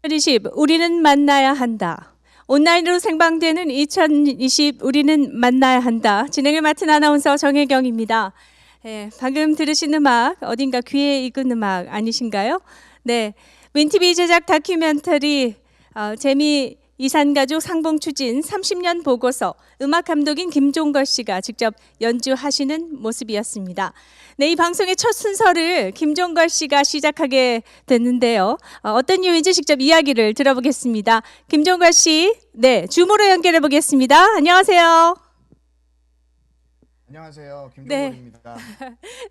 2020 우리는 만나야 한다. 온라인으로 생방되는 2020 우리는 만나야 한다. 진행을 맡은 아나운서 정혜경입니다. 방금 들으신 음악 어딘가 귀에 익은 음악 아니신가요? 네, 윈티비 제작 다큐멘터리 재미이산가족 상봉 추진 30년 보고서 음악 감독인 김종걸 씨가 직접 연주하시는 모습이었습니다. 네, 이 방송의 첫 순서를 김종걸 씨가 시작하게 됐는데요. 어떤 이유인지 직접 이야기를 들어보겠습니다. 김종걸 씨, 네, 줌으로 연결해 보겠습니다. 안녕하세요. 안녕하세요. 김종걸입니다.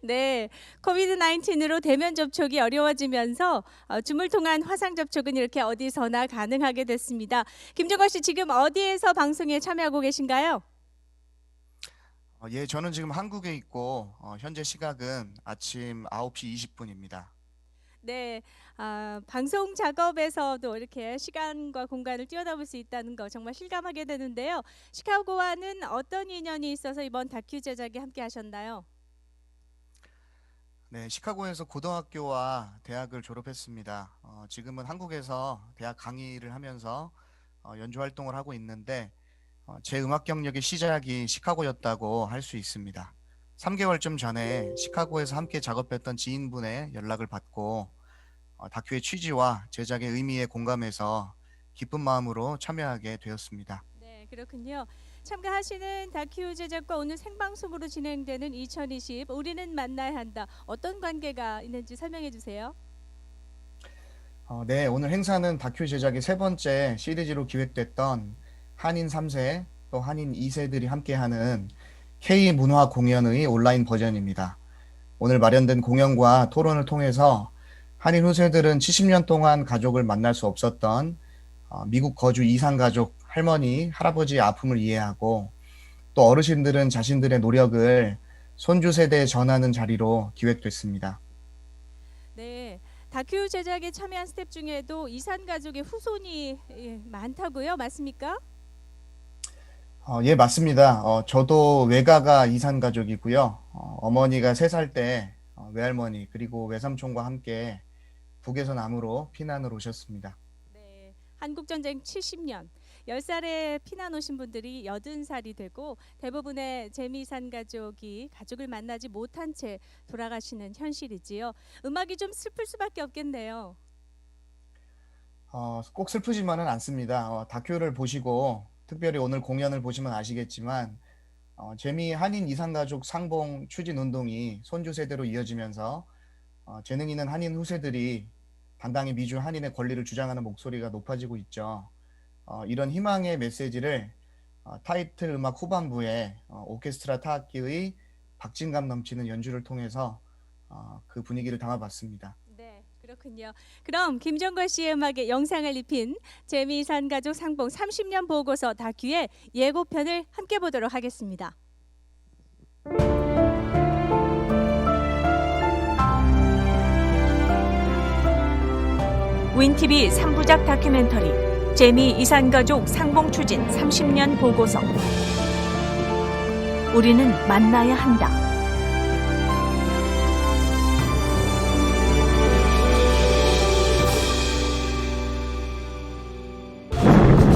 네, 코비드-19으로 대면 접촉이 어려워지면서 줌을 통한 화상 접촉은 이렇게 어디서나 가능하게 됐습니다. 김종걸 씨, 지금 어디에서 방송에 참여하고 계신가요? 예, 저는 지금 한국에 있고 현재 시각은 아침 9시 20분입니다. 네, 방송 작업에서도 이렇게 시간과 공간을 뛰어넘을 수 있다는 거 정말 실감하게 되는데요. 시카고와는 어떤 인연이 있어서 이번 다큐 제작에 함께 하셨나요? 네, 시카고에서 고등학교와 대학을 졸업했습니다. 지금은 한국에서 대학 강의를 하면서 연주 활동을 하고 있는데 제 음악 경력의 시작이 시카고였다고 할 수 있습니다. 3개월쯤 전에 시카고에서 함께 작업했던 지인분의 연락을 받고 다큐의 취지와 제작의 의미에 공감해서 기쁜 마음으로 참여하게 되었습니다. 네, 그렇군요. 참가하시는 다큐 제작과 오늘 생방송으로 진행되는 2020 우리는 만나야 한다. 어떤 관계가 있는지 설명해 주세요. 네, 오늘 행사는 다큐 제작의 세 번째 시리즈로 기획됐던 한인 3세 또 한인 2세들이 함께하는 K-문화 공연의 온라인 버전입니다. 오늘 마련된 공연과 토론을 통해서 한인 후세들은 70년 동안 가족을 만날 수 없었던 미국 거주 이산가족 할머니, 할아버지의 아픔을 이해하고 또 어르신들은 자신들의 노력을 손주 세대에 전하는 자리로 기획됐습니다. 네, 다큐 제작에 참여한 스태프 중에도 이산 가족의 후손이 많다고요? 맞습니까? 예, 맞습니다. 저도 외가가 이산 가족이고요. 어머니가 3살 때 외할머니 그리고 외삼촌과 함께 북에서 남으로 피난을 오셨습니다. 네, 한국전쟁 70년, 10살에 피난 오신 분들이 80살이 되고 대부분의 재미이산 가족이 가족을 만나지 못한 채 돌아가시는 현실이지요. 음악이 좀 슬플 수밖에 없겠네요. 꼭 슬프지만은 않습니다. 다큐를 보시고 특별히 오늘 공연을 보시면 아시겠지만 재미 한인 이산가족 상봉 추진 운동이 손주 세대로 이어지면서 재능 있는 한인 후세들이 당당히 미주 한인의 권리를 주장하는 목소리가 높아지고 있죠. 이런 희망의 메시지를 타이틀 음악 후반부에 오케스트라 타악기의 박진감 넘치는 연주를 통해서 그 분위기를 담아봤습니다. 네, 그렇군요. 그럼 김종걸 씨의 음악에 영상을 입힌 재미이산 가족 상봉 30년 보고서 다큐의 예고편을 함께 보도록 하겠습니다. 윈티비 3부작 다큐멘터리 재미이산가족 상봉 추진 30년 보고서 우리는 만나야 한다.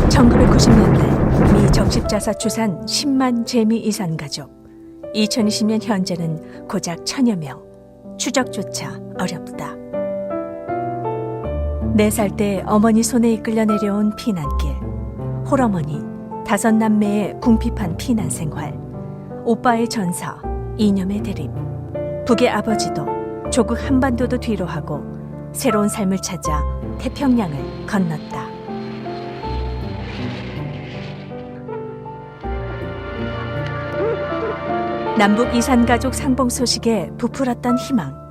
1990년대 미 적십자사 추산 10만 재미이산가족. 2020년 현재는 고작 1000여 명. 추적조차 어렵다. 4살 때 어머니 손에 이끌려 내려온 피난길. 홀어머니, 5남매의 궁핍한 피난 생활. 오빠의 전사, 이념의 대립. 북의 아버지도 조국 한반도도 뒤로 하고 새로운 삶을 찾아 태평양을 건넜다. 남북 이산가족 상봉 소식에 부풀었던 희망.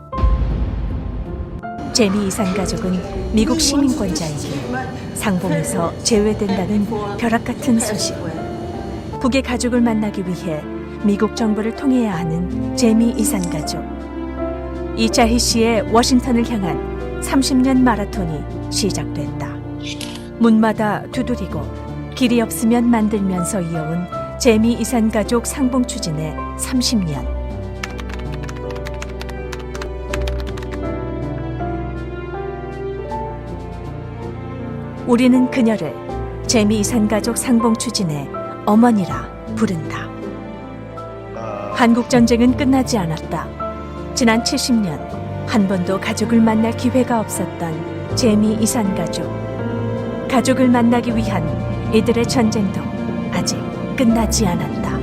재미이산가족은 미국 시민권자에게 상봉에서 제외된다는 벼락같은 소식. 북의 가족을 만나기 위해 미국 정부를 통해야 하는 재미이산가족. 이자희 씨의 워싱턴을 향한 30년 마라톤이 시작됐다. 문마다 두드리고 길이 없으면 만들면서 이어온 재미이산가족 상봉 추진의 30년. 우리는 그녀를 재미이산가족 상봉 추진의 어머니라 부른다. 한국 전쟁은 끝나지 않았다. 지난 70년 한 번도 가족을 만날 기회가 없었던 재미이산가족. 가족을 만나기 위한 이들의 전쟁도 아직 끝나지 않았다.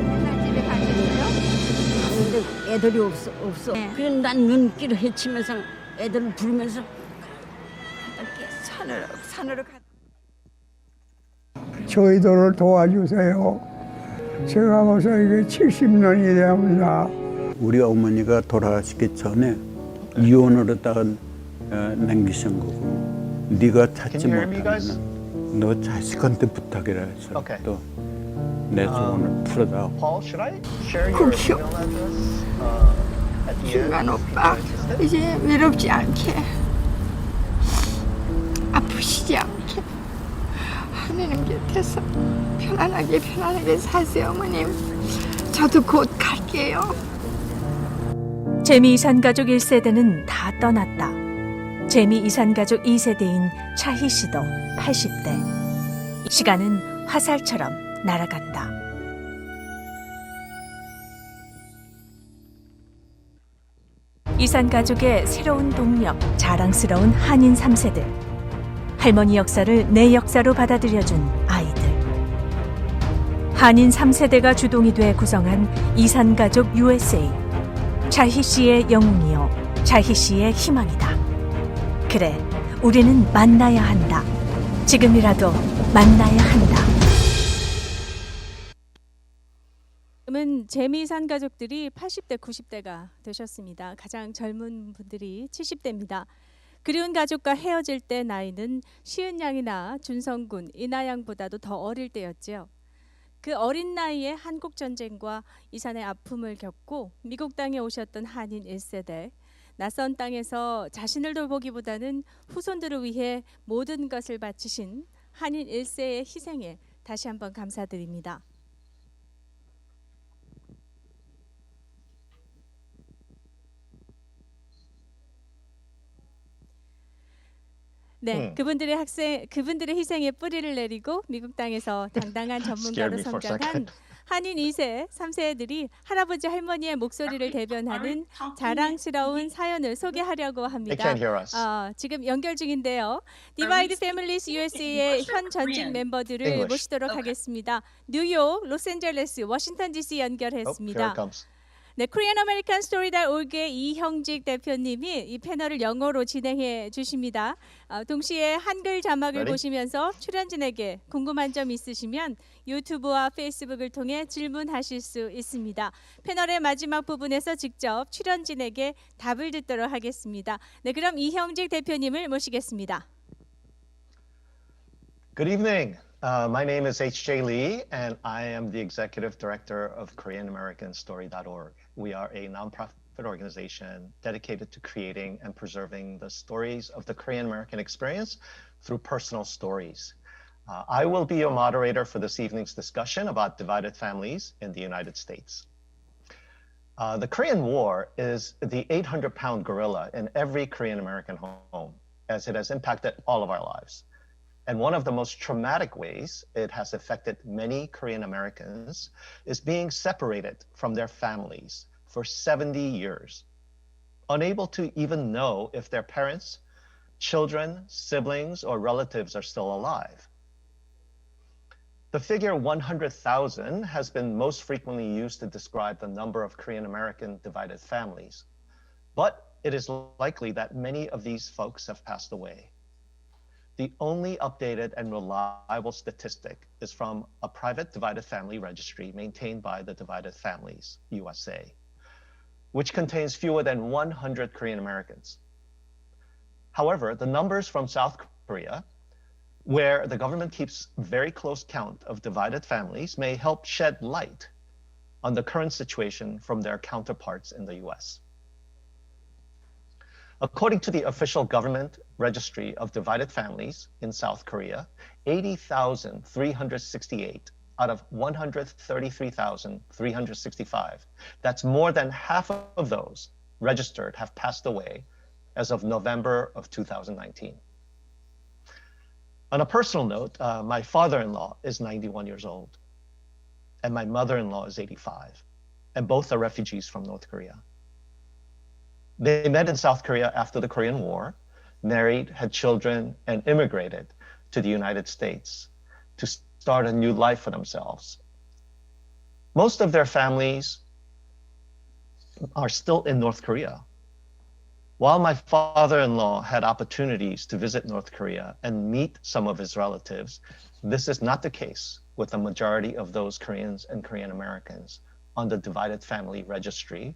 집에 가셨어요? 근데 애들이 없어. 네. 그래서 난 눈길을 헤치면서 애들을 부르면서 이렇게 산으로 가. 저희들을 도와주세요. 제가 벌써 이게 70년이 됩니다. 우리 어머니가 돌아가시기 전에 이혼을 했다가 남기신 거고, 네가 찾지 못하면 너 자식한테 부탁이라 해서 Okay. 또 내 소원을 풀어다. Paul, should I share your Cook you. email address at the end? 중간 오빠 이제 외롭지 않게 아프시지 않게 하느님 곁에서 편안하게 사세요 어머님. 저도 곧 갈게요. 재미이산가족 1세대는 다 떠났다. 재미이산가족 2세대인 차희 씨도 80대. 시간은 화살처럼 날아갔다. 이산가족의 새로운 동력, 자랑스러운 한인 3세들. 할머니 역사를 내 역사로 받아들여준 아이들. 한인 3세대가 주동이 돼 구성한 이산가족 USA. 차희 씨의 영웅이요, 차희 씨의 희망이다. 그래, 우리는 만나야 한다. 지금이라도 만나야 한다. 지금은 재미이산 가족들이 80대, 90대가 되셨습니다. 가장 젊은 분들이 70대입니다. 그리운 가족과 헤어질 때 나이는 시은양이나 준성군, 이나양보다도 더 어릴 때였지요. 그 어린 나이에 한국 전쟁과 이산의 아픔을 겪고 미국 땅에 오셨던 한인 1세대. 낯선 땅에서 자신을 돌보기보다는 후손들을 위해 모든 것을 바치신 한인 1세의 희생에 다시 한번 감사드립니다. 네, 그분들의 희생에 뿌리를 내리고 미국 땅에서 당당한 전문가로 Scared me for a 성장한 second. 한인 2세, 3세들이 할아버지 할머니의 목소리를 대변하는 자랑스러운 사연을 소개하려고 They 합니다. can't hear us. 지금 연결 중인데요. 디바이드 패밀리스 USA의 현 전직 멤버들을 English. 모시도록 하겠습니다. 뉴욕, 로스앤젤레스, 워싱턴 DC Oh, here 연결했습니다. it comes. 네, koreanamericanstory.org의 이형직 대표님이 이 패널을 영어로 진행해 주십니다. 동시에 한글 자막을 Ready? 보시면서 출연진에게 궁금한 점 있으시면 유튜브와 페이스북을 통해 질문하실 수 있습니다. 패널의 마지막 부분에서 직접 출연진에게 답을 듣도록 하겠습니다. 네, 그럼 이형직 대표님을 모시겠습니다. Good evening. My name is H.J. Lee, and I am the executive director of koreanamericanstory.org. We are a nonprofit organization dedicated to creating and preserving the stories of the Korean American experience through personal stories. I will be your moderator for this evening's discussion about divided families in the United States. The Korean War is the 800-pound gorilla in every Korean American home, as it has impacted all of our lives. And one of the most traumatic ways it has affected many Korean Americans is being separated from their families for 70 years, unable to even know if their parents, children, siblings, or relatives are still alive. The figure 100,000 has been most frequently used to describe the number of Korean American divided families, but it is likely that many of these folks have passed away. The only updated and reliable statistic is from a private divided family registry maintained by the Divided Families USA, which contains fewer than 100 Korean Americans. However, the numbers from South Korea, where the government keeps very close count of divided families, may help shed light on the current situation from their counterparts in the US. According to the official government registry of divided families in South Korea, 80,368 out of 133,365, that's more than half of those registered, have passed away as of November of 2019. On a personal note, my father-in-law is 91 years old, and my mother-in-law is 85, and both are refugees from North Korea. They met in South Korea after the Korean War, married, had children, and immigrated to the United States to start a new life for themselves. Most of their families are still in North Korea. While my father-in-law had opportunities to visit North Korea and meet some of his relatives, this is not the case with the majority of those Koreans and Korean Americans on the Divided Family Registry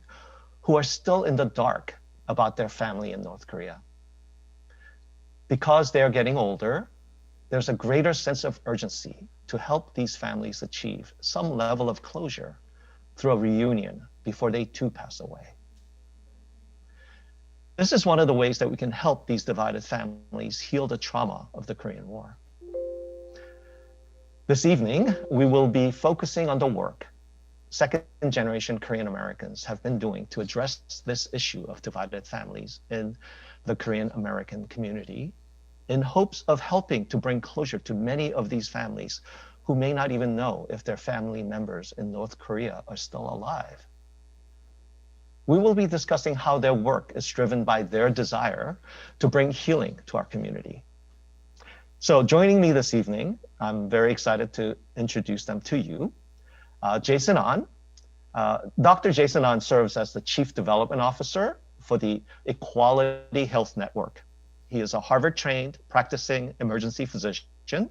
who are still in the dark about their family in North Korea. Because they are getting older, there's a greater sense of urgency to help these families achieve some level of closure through a reunion before they too pass away. This is one of the ways that we can help these divided families heal the trauma of the Korean War. This evening, we will be focusing on the work second-generation Korean Americans have been doing to address this issue of divided families in the Korean American community in hopes of helping to bring closure to many of these families who may not even know if their family members in North Korea are still alive. We will be discussing how their work is driven by their desire to bring healing to our community. So joining me this evening, I'm very excited to introduce them to you. Jason An. Dr. Jason An serves as the Chief Development Officer for the Equality Health Network. He is a Harvard-trained practicing emergency physician.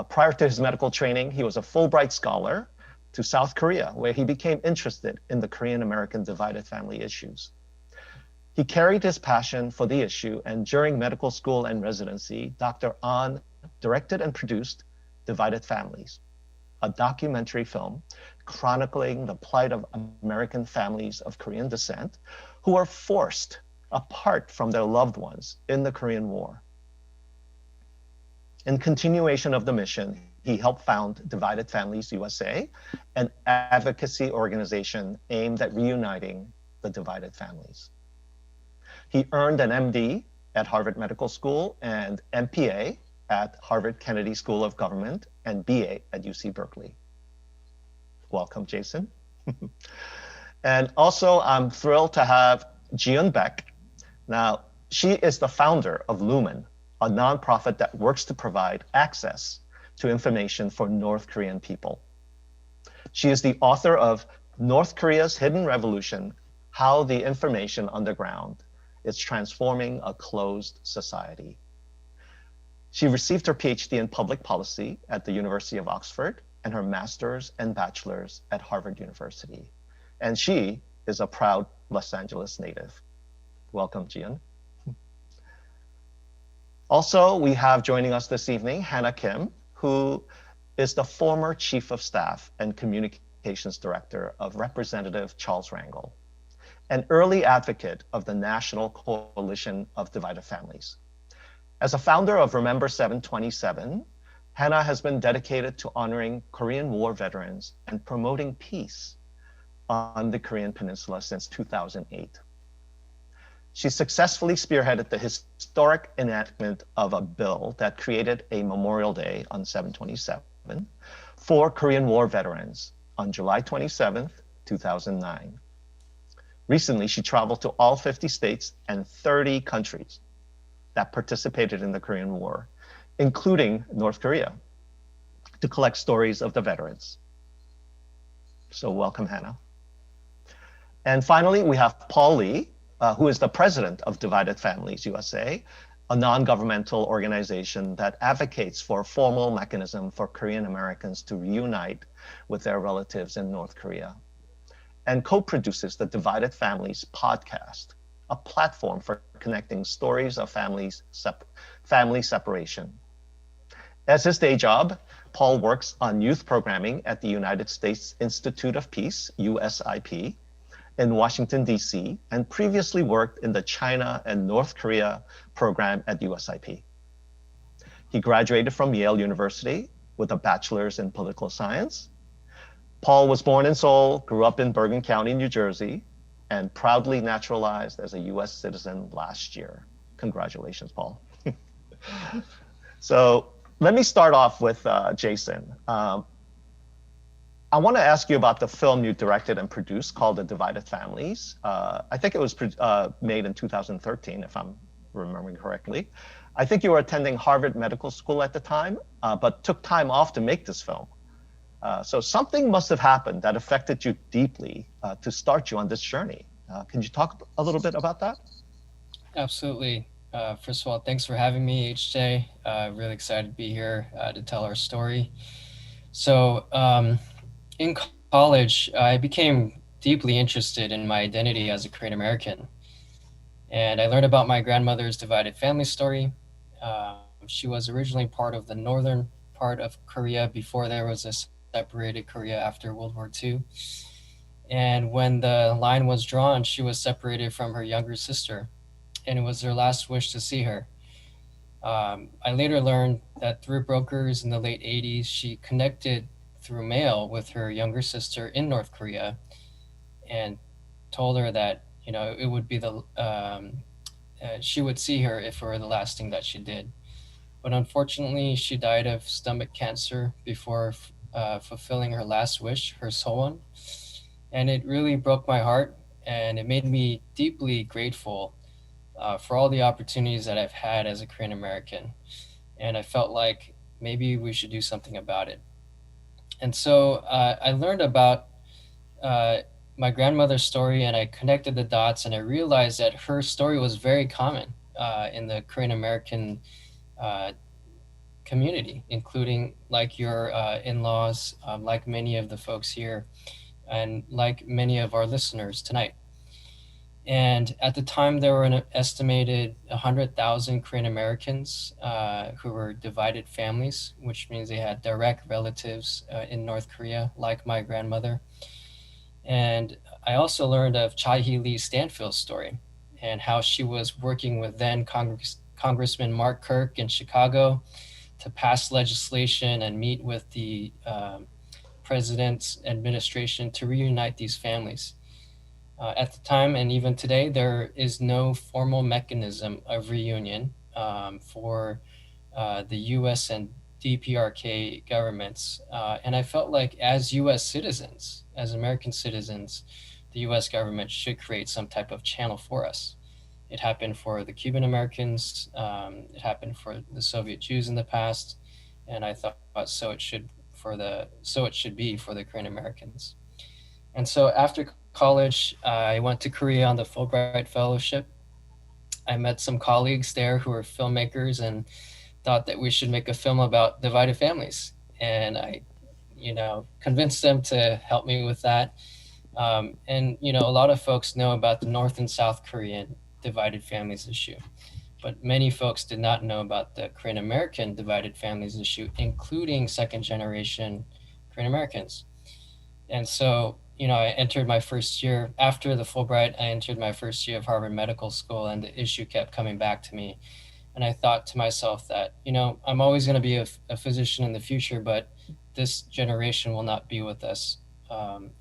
Prior to his medical training, he was a Fulbright scholar to South Korea, where he became interested in the Korean American divided family issues. He carried his passion for the issue, and during medical school and residency, Dr. An directed and produced Divided Families, a documentary film chronicling the plight of American families of Korean descent who were forced apart from their loved ones in the Korean War. In continuation of the mission, he helped found Divided Families USA, an advocacy organization aimed at reuniting the divided families. He earned an MD at Harvard Medical School and MPA at Harvard Kennedy School of Government and BA at UC Berkeley. Welcome, Jason. And also, I'm thrilled to have Jiyeon Beck. Now, she is the founder of Lumen, a nonprofit that works to provide access to information for North Korean people. She is the author of North Korea's Hidden Revolution, How the Information Underground is Transforming a Closed Society. She received her PhD in public policy at the University of Oxford and her master's and bachelor's at Harvard University. And she is a proud Los Angeles native. Welcome, Jiyeon. Also, we have joining us this evening, Hannah Kim, who is the former Chief of Staff and Communications Director of Representative Charles Rangel, an early advocate of the National Coalition of Divided Families. As a founder of Remember 727, Hannah has been dedicated to honoring Korean War veterans and promoting peace on the Korean Peninsula since 2008. She successfully spearheaded the historic enactment of a bill that created a Memorial Day on 7/27 for Korean War veterans on July 27th, 2009. Recently, she traveled to all 50 states and 30 countries that participated in the Korean War, including North Korea, to collect stories of the veterans. So welcome, Hannah. And finally, we have Paul Lee, who is the president of Divided Families USA, a non-governmental organization that advocates for a formal mechanism for Korean Americans to reunite with their relatives in North Korea, and co-produces the Divided Families podcast, a platform for connecting stories of family separation. As his day job, Paul works on youth programming at the United States Institute of Peace, USIP, in Washington, D.C., and previously worked in the China and North Korea program at USIP. He graduated from Yale University with a bachelor's in political science. Paul was born in Seoul, grew up in Bergen County, New Jersey, and proudly naturalized as a U.S. citizen last year. Congratulations, Paul. So let me start off with Jason. I want to ask you about the film you directed and produced called The Divided Families. I think it was made in 2013, if I'm remembering correctly. I think you were attending Harvard Medical School at the time, but took time off to make this film. So something must have happened that affected you deeply to start you on this journey. Can you talk a little bit about that? Absolutely. First of all, thanks for having me, HJ. Really excited to be here to tell our story. So in college, I became deeply interested in my identity as a Korean American. And I learned about my grandmother's divided family story. She was originally part of the northern part of Korea before there was a separated Korea after World War II. And when the line was drawn, she was separated from her younger sister, and it was their last wish to see her. I later learned that through brokers in the late 80s, she connected through mail with her younger sister in North Korea and told her that, you know, it would be she would see her if it were the last thing that she did. But unfortunately, she died of stomach cancer before fulfilling her last wish, her sohwon. And it really broke my heart, and it made me deeply grateful for all the opportunities that I've had as a Korean American. And I felt like maybe we should do something about it. And so I learned about my grandmother's story, and I connected the dots, and I realized that her story was very common in the Korean American community, including like your in-laws, like many of the folks here, and like many of our listeners tonight. And at the time, there were an estimated 100,000 Korean Americans who were divided families, which means they had direct relatives in North Korea, like my grandmother. And I also learned of Cha-hee Lee Stanfield's story and how she was working with then Congressman Mark Kirk in Chicago to pass legislation and meet with the president's administration to reunite these families. At the time, and even today, there is no formal mechanism of reunion for the US and DPRK governments. And I felt like as US citizens, as American citizens, the US government should create some type of channel for us. It happened for the Cuban Americans, it happened for the Soviet Jews in the past, and I thought so it should be for the Korean Americans. And so after college, I went to Korea on the Fulbright Fellowship. I met some colleagues there who were filmmakers and thought that we should make a film about divided families. And I, convinced them to help me with that. And, a lot of folks know about the North and South Korean divided families issue, but many folks did not know about the Korean American divided families issue, including second generation Korean Americans. And so, I entered my first year after the Fulbright, I entered my first year of Harvard Medical School, and the issue kept coming back to me. And I thought to myself that, I'm always going to be a physician in the future, but this generation will not be with us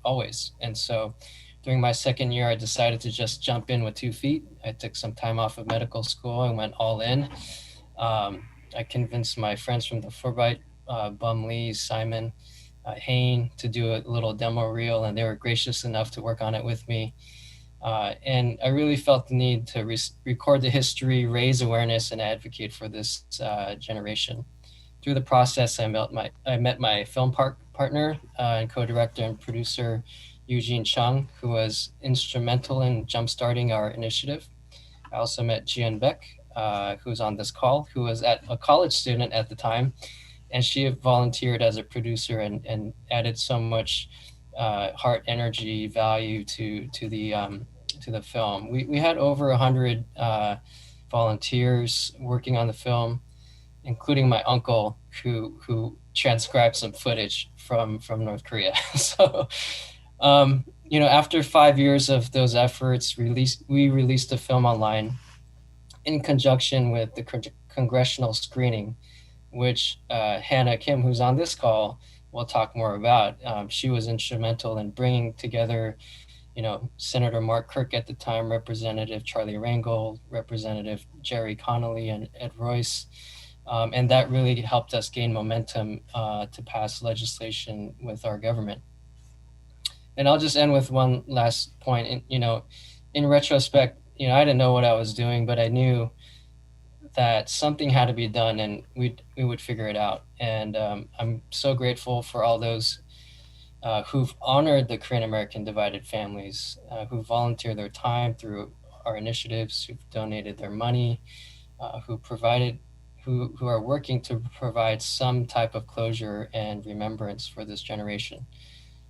always. And so during my second year, I decided to just jump in with 2 feet. I took some time off of medical school and went all in. I convinced my friends from the Fulbright, Bum Lee, Simon, Hain, to do a little demo reel, and they were gracious enough to work on it with me. And I really felt the need to record the history, raise awareness, and advocate for this generation. Through the process, I met my film partner and co-director and producer, Eugene Chung, who was instrumental in jumpstarting our initiative. I also met Jian Beck, who's on this call, who was a college student at the time, and she volunteered as a producer and added so much heart, energy, value to the film. We had over 100 volunteers working on the film, including my uncle who transcribed some footage from North Korea. So, after 5 years of those efforts, we released the film online in conjunction with the congressional screening, which Hannah Kim, who's on this call, will talk more about. She was instrumental in bringing together, Senator Mark Kirk at the time, Representative Charlie Rangel, Representative Jerry Connolly, and Ed Royce, And that really helped us gain momentum to pass legislation with our government. And I'll just end with one last point. In retrospect, I didn't know what I was doing, but I knew that something had to be done, and we would figure it out. And I'm so grateful for all those who've honored the Korean American divided families, who volunteer their time through our initiatives, who've donated their money, who are working to provide some type of closure and remembrance for this generation.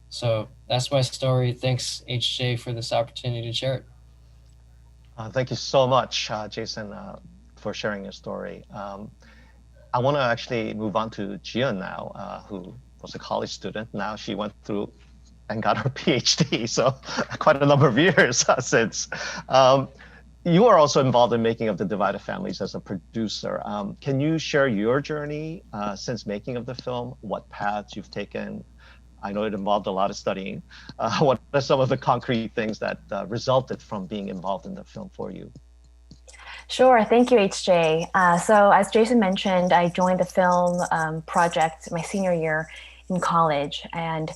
So that's my story. Thanks, HJ, for this opportunity to share it. Thank you so much, Jason, for sharing your story. I want to actually move on to Jian now, who was a college student. Now she went through and got her PhD, so quite a number of years since. You are also involved in making of the Divided Families as a producer. Can you share your journey since making of the film, what paths you've taken? I know it involved a lot of studying. What are some of the concrete things that resulted from being involved in the film for you? Sure, thank you, HJ. So as Jason mentioned, I joined the film project my senior year in college, and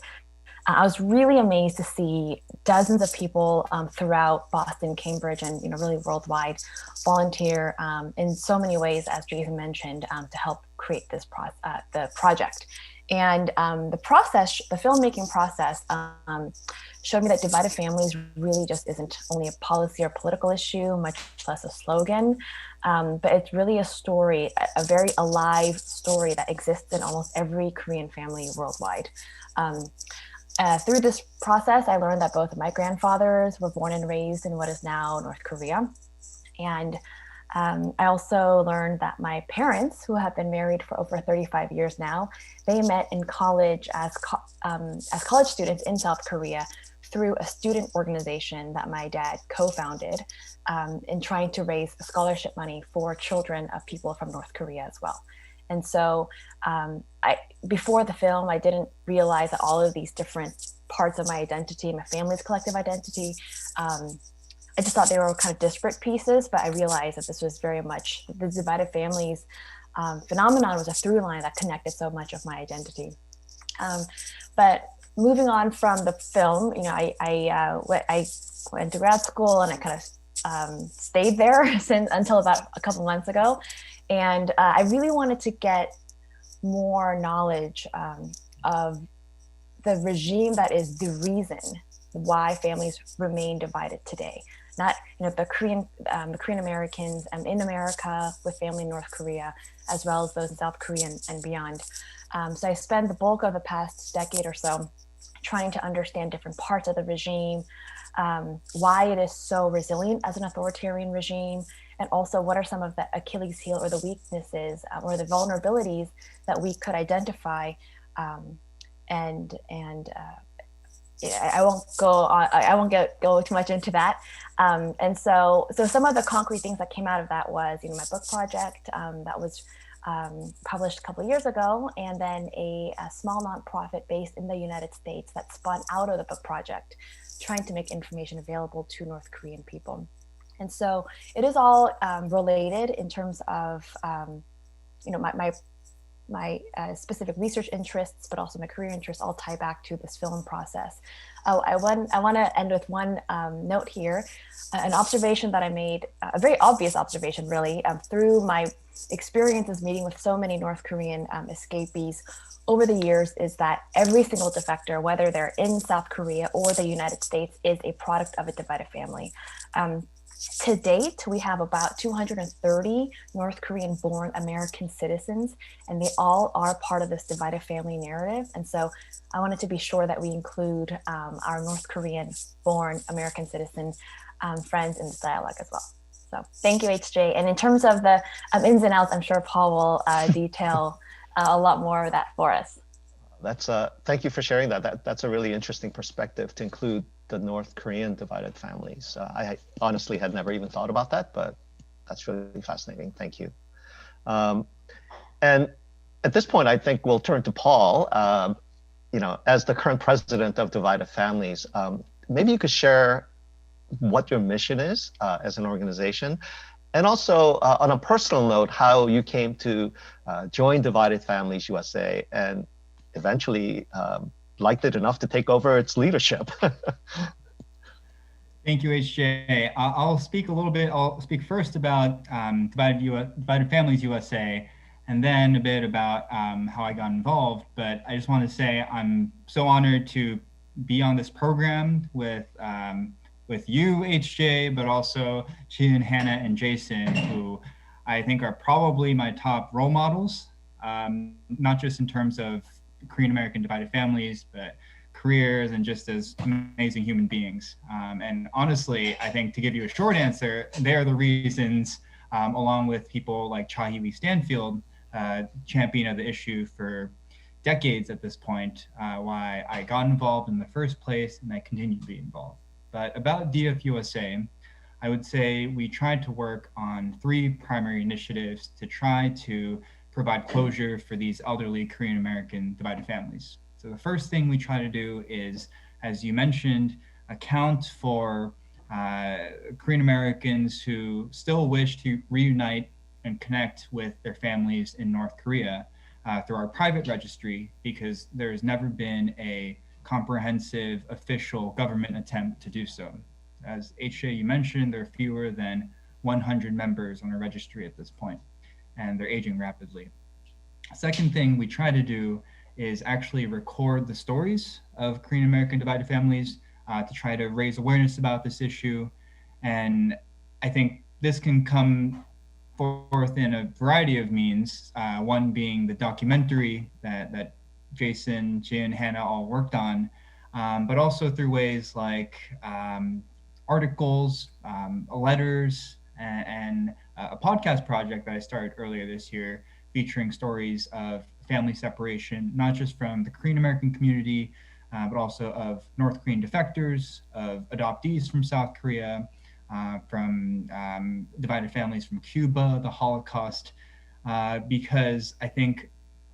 I was really amazed to see dozens of people throughout Boston, Cambridge, and really worldwide volunteer in so many ways, as Jason mentioned, to help create this the project. And the filmmaking process showed me that divided families really just isn't only a policy or political issue, much less a slogan, but it's really a story, a very alive story that exists in almost every Korean family worldwide. Through this process, I learned that both of my grandfathers were born and raised in what is now North Korea. And I also learned that my parents, who have been married for over 35 years now, they met in college as college students in South Korea through a student organization that my dad co-founded in trying to raise scholarship money for children of people from North Korea as well. And so before the film, I didn't realize that all of these different parts of my identity, my family's collective identity, I just thought they were kind of disparate pieces, but I realized that this was very much the divided families phenomenon was a through line that connected so much of my identity. But moving on from the film, I went to grad school and I kind of stayed there until about a couple months ago. And I really wanted to get more knowledge of the regime that is the reason why families remain divided today. Not the Korean Americans in America with family in North Korea, as well as those in South Korea and beyond. So I spent the bulk of the past decade or so trying to understand different parts of the regime, why it is so resilient as an authoritarian regime, and also what are some of the Achilles heel or the weaknesses or the vulnerabilities that we could identify I won't go too much into that. And so some of the concrete things that came out of that was, my book project that was published a couple of years ago, and then a small nonprofit based in the United States that spun out of the book project, trying to make information available to North Korean people. And so it is all related in terms of, my specific research interests, but also my career interests all tie back to this film process. I want to end with one note here, an observation that I made, a very obvious observation really, through my experiences meeting with so many North Korean escapees over the years, is that every single defector, whether they're in South Korea or the United States, is a product of a divided family. To date, we have about 230 North Korean-born American citizens, and they all are part of this divided family narrative. And so I wanted to be sure that we include our North Korean-born American citizen friends in this dialogue as well. So thank you, HJ. And in terms of the ins and outs, I'm sure Paul will detail a lot more of that for us. That's thank you for sharing that. That's a really interesting perspective to include the North Korean divided families. I honestly had never even thought about that, but that's really fascinating. Thank you. And at this point, I think we'll turn to Paul. As the current president of Divided Families, maybe you could share what your mission is as an organization, And also, on a personal note, how you came to join Divided Families USA and eventually liked it enough to take over its leadership. Thank you, HJ. I'll speak a little bit. I'll speak first about Divided Families USA, and then a bit about how I got involved. But I just want to say I'm so honored to be on this program with you, HJ, but also Chin, Hannah, and Jason, who I think are probably my top role models, not just in terms of Korean American divided families, but careers and just as amazing human beings. And honestly, I think to give you a short answer, they're the reasons, along with people like Cha Hee-lee Stanfield, champion of the issue for decades at this point, why I got involved in the first place and I continue to be involved. But about DFUSA, I would say we tried to work on 3 primary initiatives to try to provide closure for these elderly Korean American divided families. So the first thing we try to do is, as you mentioned, account for Korean Americans who still wish to reunite and connect with their families in North Korea through our private registry, because there's never been a comprehensive official government attempt to do so. As HJ, you mentioned, there are fewer than 100 members on our registry at this point, and they're aging rapidly. Second thing we try to do is actually record the stories of Korean American divided families to try to raise awareness about this issue. And I think this can come forth in a variety of means, one being the documentary that Jason, Jin, Hannah all worked on, but also through ways like articles, letters, and a podcast project that I started earlier this year featuring stories of family separation, not just from the Korean American community, but also of North Korean defectors, of adoptees from South Korea, from divided families from Cuba, the Holocaust, because I think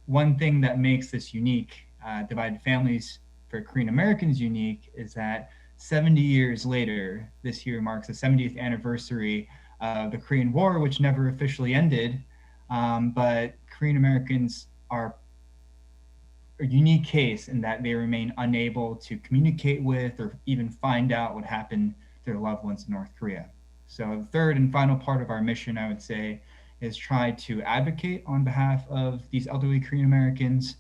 one thing that makes this unique, divided families for Korean Americans unique, is that 70 years later, this year marks the 70th anniversary of the Korean War, which never officially ended, but Korean Americans are a unique case in that they remain unable to communicate with or even find out what happened to their loved ones in North Korea. So the third and final part of our mission, I would say, is try to advocate on behalf of these elderly Korean Americans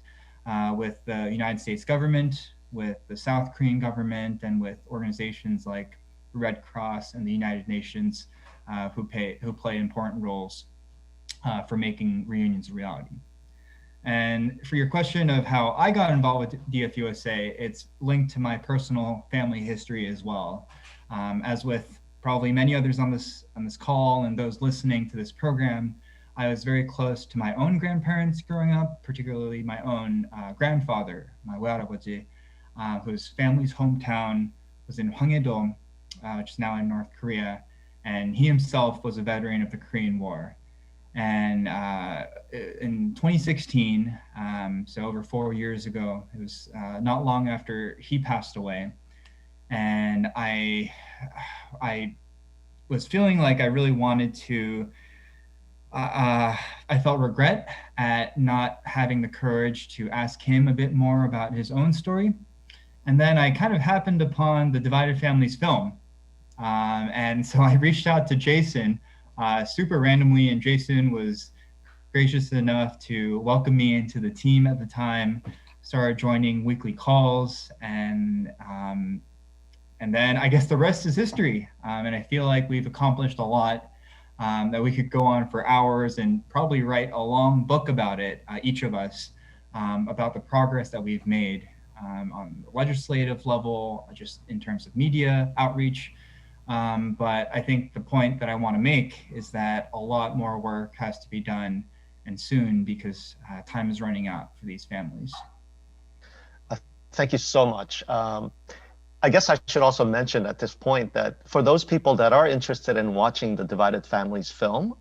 with the United States government, with the South Korean government, and with organizations like the Red Cross and the United Nations who play important roles for making reunions a reality. And for your question of how I got involved with DFUSA, it's linked to my personal family history as well. As with probably many others on this call and those listening to this program, I was very close to my own grandparents growing up, particularly my own grandfather, my 외할아버지, whose family's hometown was in Hwanghae-do, which is now in North Korea, and he himself was a veteran of the Korean War. And in 2016, so over 4 years ago, it was not long after he passed away, and I was feeling like I really wanted to, I felt regret at not having the courage to ask him a bit more about his own story. And then I kind of happened upon the Divided Families film. And so I reached out to Jason super randomly, and Jason was gracious enough to welcome me into the team at the time, started joining weekly calls, and then I guess the rest is history. And I feel like we've accomplished a lot that we could go on for hours and probably write a long book about it, each of us, about the progress that we've made on the legislative level, just in terms of media outreach. But I think the point that I want to make is that a lot more work has to be done, and soon, because time is running out for these families. Thank you so much. I guess I should also mention at this point that for those people that are interested in watching the Divided Families film,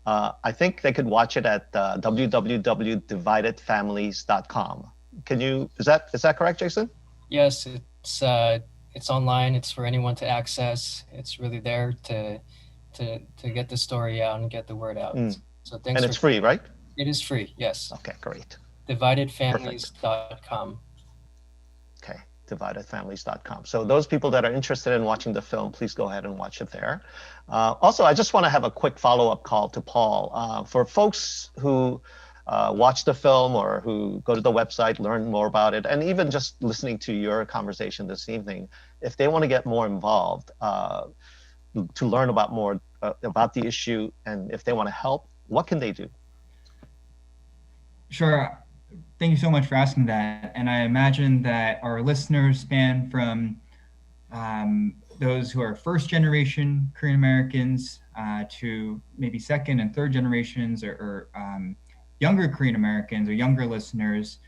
I think they could watch it at www.dividedfamilies.com. Is that correct, Jason? Yes, it's online. It's for anyone to access. It's really there to to get the story out and get the word out. So thanks. And it's free, right? It is free, yes. Okay, great. Dividedfamilies.com. Okay, dividedfamilies.com. So those people that are interested in watching the film, please go ahead and watch it there. Also, I just want to have a quick follow-up call to Paul. For folks who watch the film or who go to the website, learn more about it, and even just listening to your conversation this evening, if they want to get more involved, to learn about more about the issue, and if they want to help, what can they do? Sure. Thank you so much for asking that. And I imagine that our listeners span from those who are first generation Korean Americans to maybe second and third generations or younger Korean Americans or younger listeners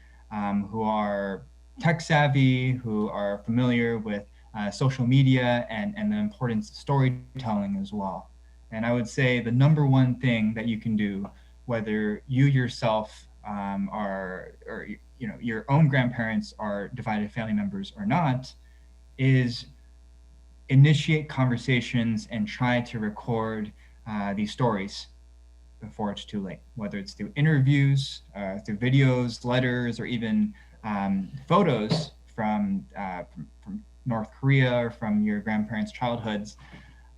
who are tech savvy, who are familiar with social media and the importance of storytelling as well. And I would say the number one thing that you can do, whether you yourself or your own grandparents are divided family members or not, is initiate conversations and try to record these stories before it's too late, whether it's through interviews, through videos, letters, or even photos from North Korea or from your grandparents' childhoods.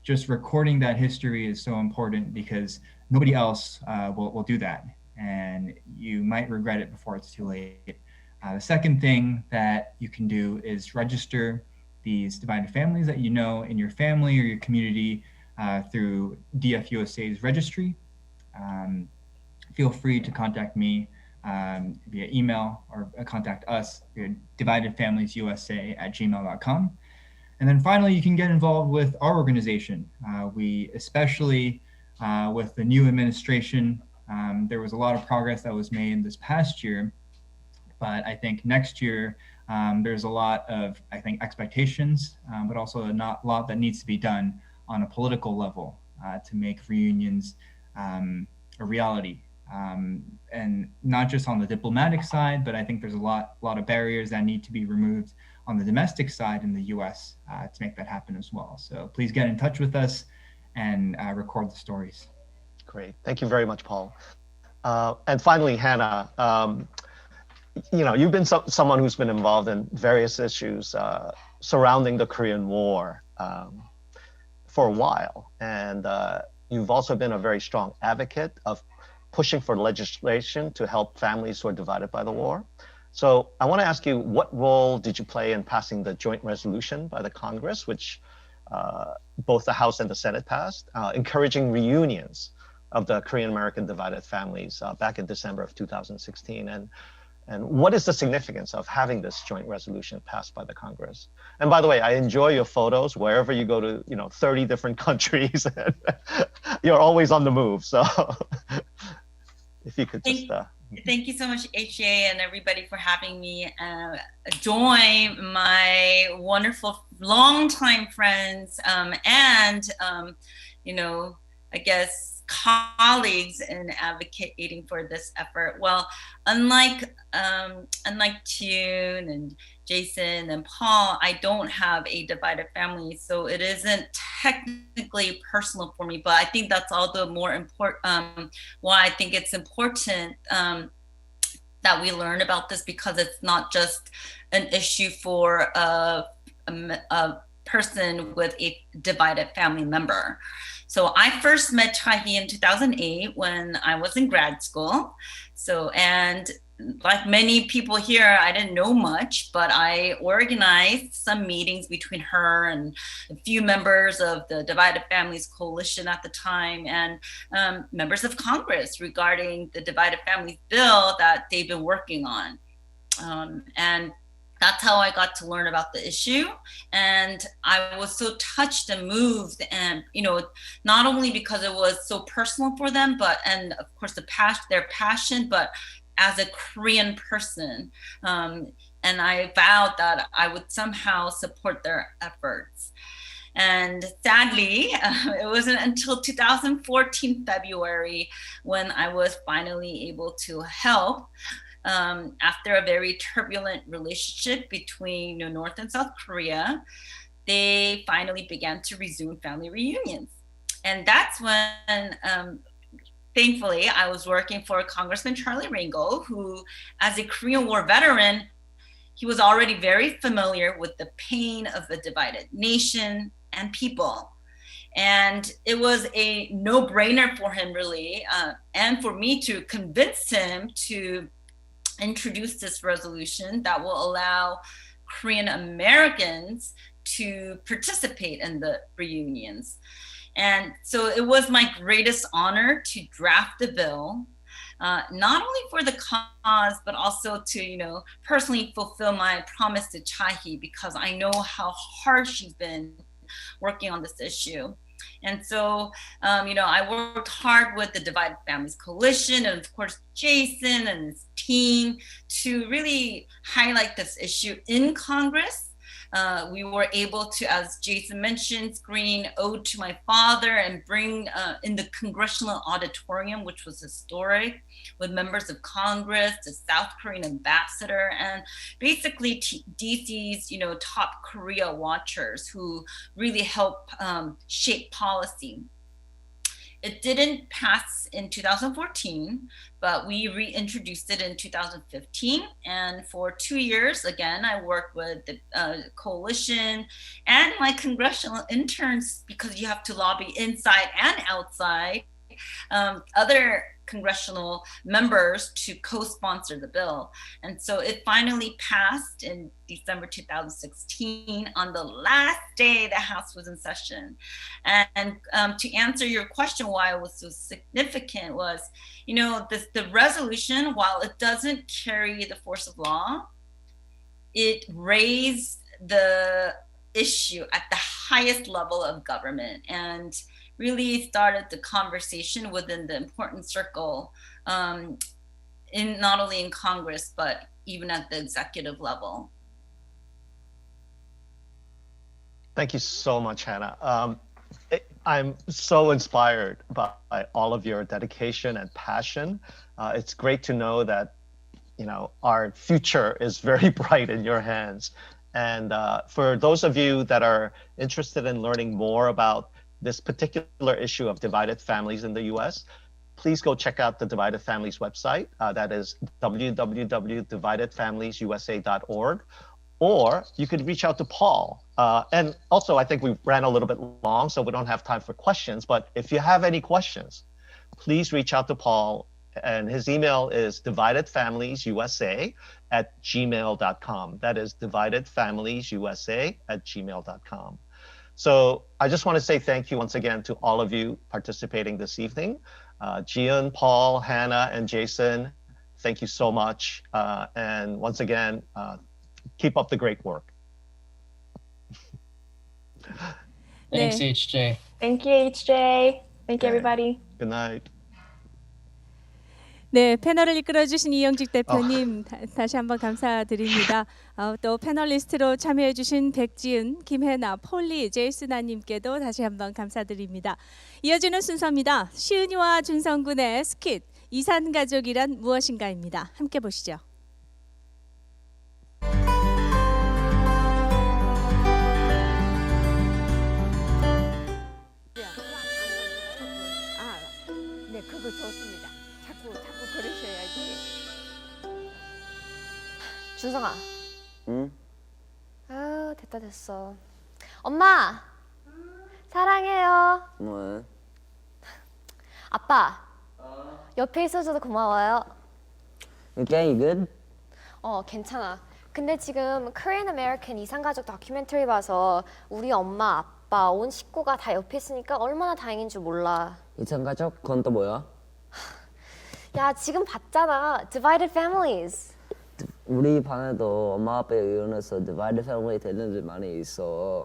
Just recording that history is so important because nobody else will do that. And you might regret it before it's too late. The second thing that you can do is register these divided families that you know in your family or your community through DFUSA's registry. Feel free to contact me via email or contact us via dividedfamiliesusa@gmail.com. And then finally, you can get involved with our organization. We, especially with the new administration, there was a lot of progress that was made this past year, but I think next year there's a lot of, expectations, but also a lot that needs to be done on a political level to make reunions a reality. And not just on the diplomatic side, but I think there's a lot of barriers that need to be removed on the domestic side in the US to make that happen as well. So please get in touch with us and record the stories. Great. Thank you very much, Paul. And finally, Hannah, you've been someone who's been involved in various issues surrounding the Korean War for a while. And you've also been a very strong advocate of pushing for legislation to help families who are divided by the war. So I want to ask you, what role did you play in passing the joint resolution by the Congress, which both the House and the Senate passed, encouraging reunions of the Korean American divided families back in December of 2016? And what is the significance of having this joint resolution passed by the Congress? And by the way, I enjoy your photos wherever you go to, 30 different countries. You're always on the move. So if you could just... Thank you so much, HJ, and everybody for having me join my wonderful longtime friends and, I guess, colleagues in advocating for this effort. Well, unlike June and Jason and Paul, I don't have a divided family, so it isn't technically personal for me, but I think that's all the more important, why I think it's important that we learn about this, because it's not just an issue for a person with a divided family member. So I first met Chahi in 2008 when I was in grad school. So, and like many people here, I didn't know much, but I organized some meetings between her and a few members of the Divided Families Coalition at the time, and members of Congress regarding the Divided Families bill that they've been working on. And that's how I got to learn about the issue. And I was so touched and moved, and, not only because it was so personal for them, and of course their passion, but as a Korean person. And I vowed that I would somehow support their efforts. And sadly, it wasn't until 2014 February when I was finally able to help. After a very turbulent relationship between North and South Korea, they finally began to resume family reunions. And that's when, thankfully, I was working for Congressman Charlie Rangel, who, as a Korean War veteran, he was already very familiar with the pain of a divided nation and people. And it was a no-brainer for him, really, and for me to convince him to introduce this resolution that will allow Korean Americans to participate in the reunions. And so it was my greatest honor to draft the bill, not only for the cause, but also to, personally fulfill my promise to Chahi, because I know how hard she's been working on this issue. And so, I worked hard with the Divided Families Coalition and, of course, Jason and his team to really highlight this issue in Congress. We were able to, as Jason mentioned, screen Ode to My Father and bring in the Congressional Auditorium, which was historic, with members of Congress, the South Korean ambassador, and basically DC's, top Korea watchers who really help shape policy. It didn't pass in 2014, but we reintroduced it in 2015. And for 2 years, again, I worked with the coalition and my congressional interns, because you have to lobby inside and outside, other congressional members to co-sponsor the bill. And so it finally passed in December 2016 on the last day the House was in session. And to answer your question why it was so significant was, the resolution, while it doesn't carry the force of law, it raised the issue at the highest level of government and really started the conversation within the important circle, in not only in Congress, but even at the executive level. Thank you so much, Hannah. I'm so inspired by all of your dedication and passion. It's great to know that, our future is very bright in your hands. And for those of you that are interested in learning more about this particular issue of divided families in the US, please go check out the Divided Families website. That is www.dividedfamiliesusa.org. Or you could reach out to Paul. And also, I think we ran a little bit long, so we don't have time for questions. But if you have any questions, please reach out to Paul. And his email is dividedfamiliesusa@gmail.com. That is dividedfamiliesusa@gmail.com. So I just want to say thank you once again to all of you participating this evening. Jian, Paul, Hannah, and Jason, thank you so much. And once again, keep up the great work. Thanks, HJ. Thank you, HJ. Thank you, everybody. Good night. 네, 패널을 이끌어주신 이영직 대표님 다시 한번 감사드립니다. 또 패널리스트로 참여해주신 백지은, 김혜나, 폴리, 제이스나님께도 다시 한번 감사드립니다. 이어지는 순서입니다. 시은이와 준성군의 스킷 이산가족이란 무엇인가입니다. 함께 보시죠. 네, 그거 좋습니다. 자꾸 그러셔야지. 준성아. 응? 아유, 됐어. 엄마. 사랑해요. 뭐? 아빠. 옆에 있어줘서 고마워요. Okay, good? 괜찮아. 근데 지금 Korean American 이산가족 다큐멘터리 봐서 우리 엄마, 아빠, 온 식구가 다 옆에 있으니까 얼마나 다행인 줄 몰라. 이산가족? 그건 또 뭐야? 야, 지금 봤잖아. Divided Families. 우리 반에도 엄마 아빠에 의원해서 Divided Family 되는 애들 많이 있어.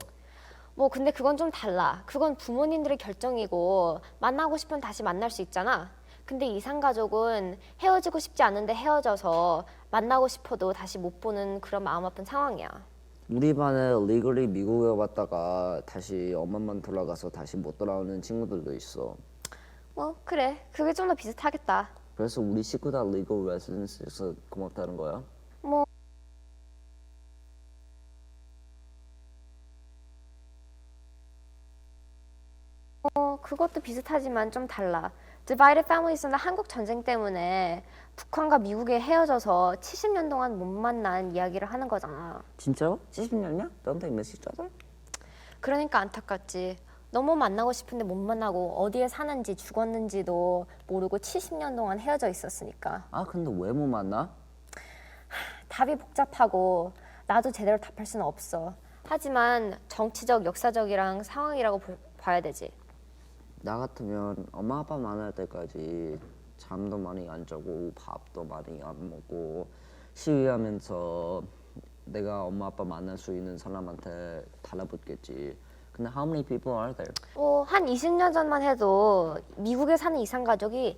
뭐 근데 그건 좀 달라. 그건 부모님들의 결정이고 만나고 싶으면 다시 만날 수 있잖아. 근데 이산가족은 헤어지고 싶지 않은데 헤어져서 만나고 싶어도 다시 못 보는 그런 마음 아픈 상황이야. 우리 반에 리글리 미국에 왔다가 다시 엄마만 돌아가서 다시 못 돌아오는 친구들도 있어. 뭐 그래. 그게 좀 더 비슷하겠다. 그래서 우리 식구 다 리글 레지던스에서 고맙다는 거야? 뭐 그것도 비슷하지만 좀 달라. Divided Families는 한국 전쟁 때문에 북한과 미국에 헤어져서 70년 동안 못 만난 이야기를 하는 거잖아. 진짜로? 70년이야? Don't they miss each other? 그러니까 안타깝지. 너무 만나고 싶은데 못 만나고 어디에 사는지 죽었는지도 모르고 70년 동안 헤어져 있었으니까. 아 근데 왜 못 만나? 답이 복잡하고 나도 제대로 답할 수는 없어. 하지만 정치적, 역사적이랑 상황이라고 봐야 되지. 나 같으면 엄마 아빠 만날 때까지 잠도 많이 안 자고 밥도 많이 안 먹고 시위하면서 내가 엄마 아빠 만날 수 있는 사람한테 달라붙겠지. 근데 how many people are there? 한 20년 전만 해도 미국에 사는 이산가족이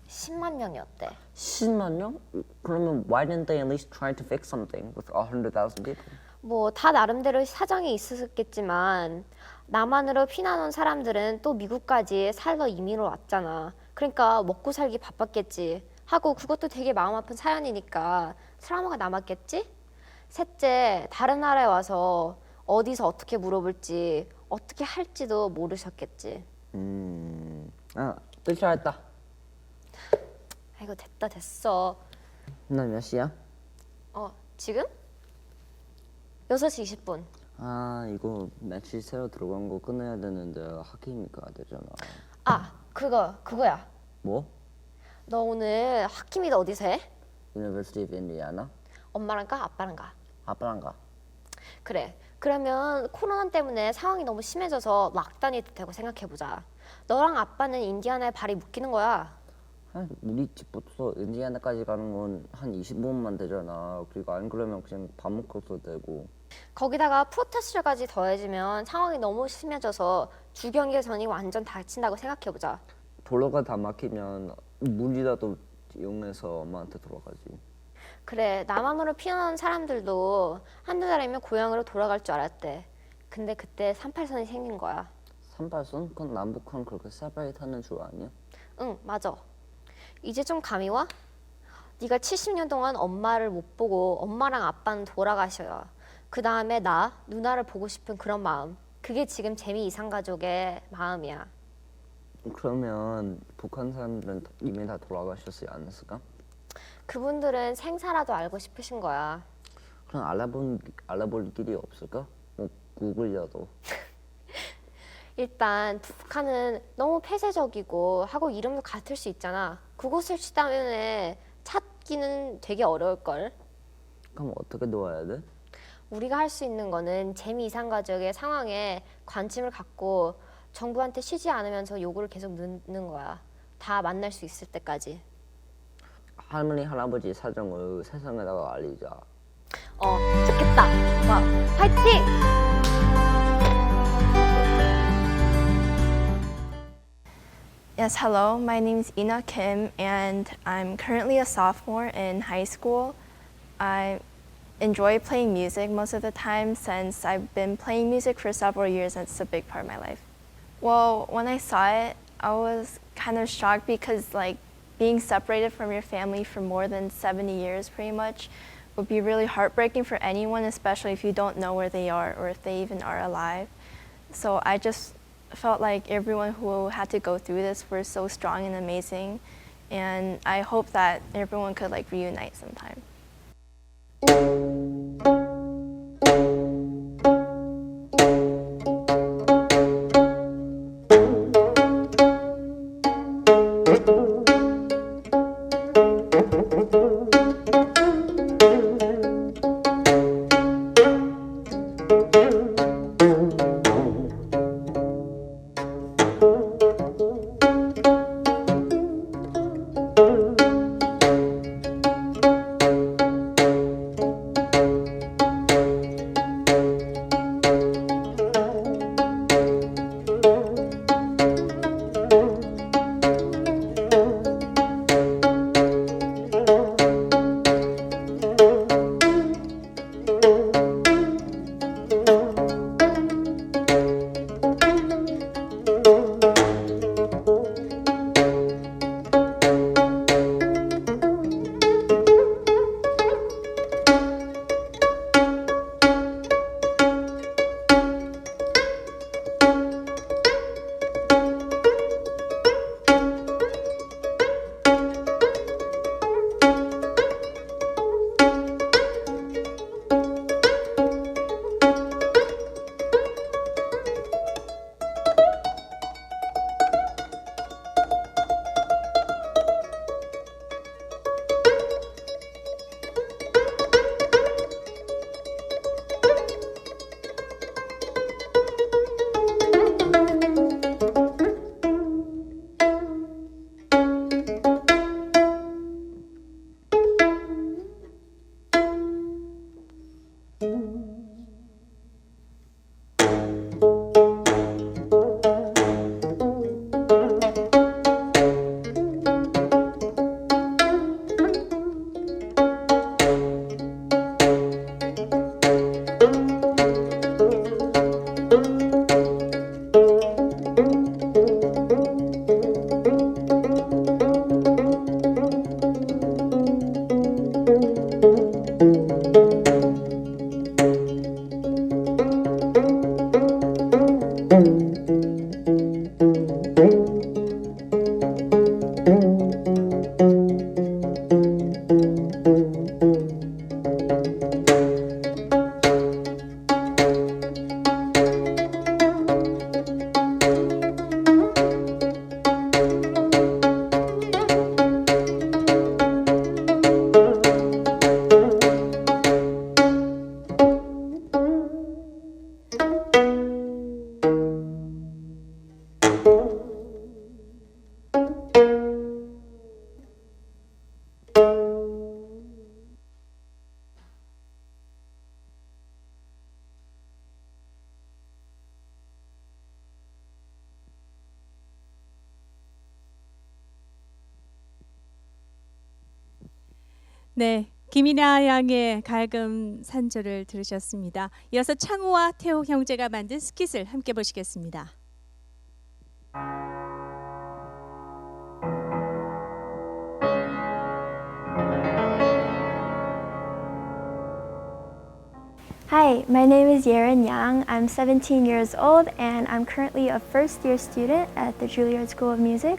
10만 명이었대. 10만 명? 그러면 why didn't they at least try to fix something with 100,000 people? 다 나름대로 사정이 있었겠지만 남한으로 피난 온 사람들은 또 미국까지 살러 이민을 왔잖아. 그러니까 먹고 살기 바빴겠지. 하고 그것도 되게 마음 아픈 사연이니까 트라우마가 남았겠지? 셋째, 다른 나라에 와서 어디서 어떻게 물어볼지 어떻게 할지도 모르셨겠지. 뜰 줄 알았다. 아이고 됐어. 너 몇 시야? 지금? 6시 20분. 아 이거 며칠 새로 들어간 거 끝내야 되는데 학기임이 가야 되잖아. 그거야. 뭐? 너 오늘 학기미드 어디서 해? University of Indiana? 엄마랑 가? 아빠랑 가? 아빠랑 가. 그래. 그러면 코로나 때문에 상황이 너무 심해져서 락다운이 됐다고 생각해보자. 너랑 아빠는 인디아나에 발이 묶이는 거야. 우리 집부터 인디애나까지 가는 건 한 20분만 되잖아. 그리고 안 그러면 그냥 밥 먹어도 되고. 거기다가 프로테스트까지 더해지면 상황이 너무 심해져서 주경계선이 완전 닫힌다고 생각해보자. 도로가 다 막히면 물이라도 이용해서 엄마한테 돌아가지. 그래, 남한으로 피난온 사람들도 한두 달이면 고향으로 돌아갈 줄 알았대. 근데 그때 38선이 생긴 거야. 38선? 그건 남북한 그렇게 세퍼레이트하는 줄 아니야? 응, 맞아. 이제 좀 감이 와? 네가 70년 동안 엄마를 못 보고 엄마랑 아빠는 돌아가셔요. 그 다음에 나, 누나를 보고 싶은 그런 마음. 그게 지금 재미이산가족의 마음이야. 그러면 북한 사람들은 이미 다 돌아가셨지 않았을까? 그분들은 생사라도 알고 싶으신 거야. 그럼 알아볼 길이 없을까? 뭐 구글이라도. 일단 북한은 너무 폐쇄적이고 하고 이름도 같을 수 있잖아. 그곳을 때문에 찾기는 되게 어려울걸. 그럼 어떻게 도와야 돼? 우리가 할 수 있는 거는 재미이산가족의 상황에 관심을 갖고 정부한테 쉬지 않으면서 요구를 계속 넣는 거야. 다 만날 수 있을 때까지. 할머니 할아버지 사정을 세상에다가 알리자. 좋겠다. 와, 파이팅! Yes, hello. My name is Ina Kim, and I'm currently a sophomore in high school. I enjoy playing music most of the time since I've been playing music for several years, and it's a big part of my life. Well, when I saw it, I was kind of shocked because being separated from your family for more than 70 years pretty much would be really heartbreaking for anyone, especially if you don't know where they are or if they even are alive. So I just felt like everyone who had to go through this were so strong and amazing, and I hope that everyone could reunite sometime. 네, 김이나 양의 갈금 산조를 들으셨습니다. 이어서 창우와 태호 형제가 만든 스킷을 함께 보시겠습니다. Hi, my name is Yeren Yang. I'm 17 years old and I'm currently a first-year student at the Juilliard School of Music.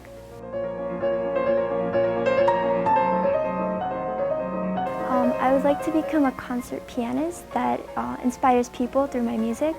I would like to become a concert pianist that inspires people through my music.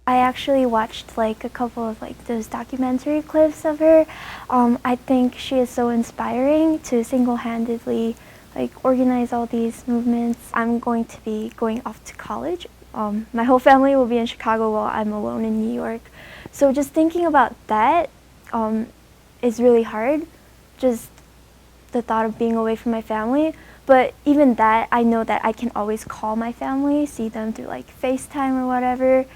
I actually watched like a couple of like those documentary clips of her. I think she is so inspiring to single-handedly like organize all these movements. I'm going to be going off to college. My whole family will be in Chicago while I'm alone in New York. So just thinking about that is really hard. Just the thought of being away from my family. But even that, I know that I can always call my family, see them through like FaceTime or whatever.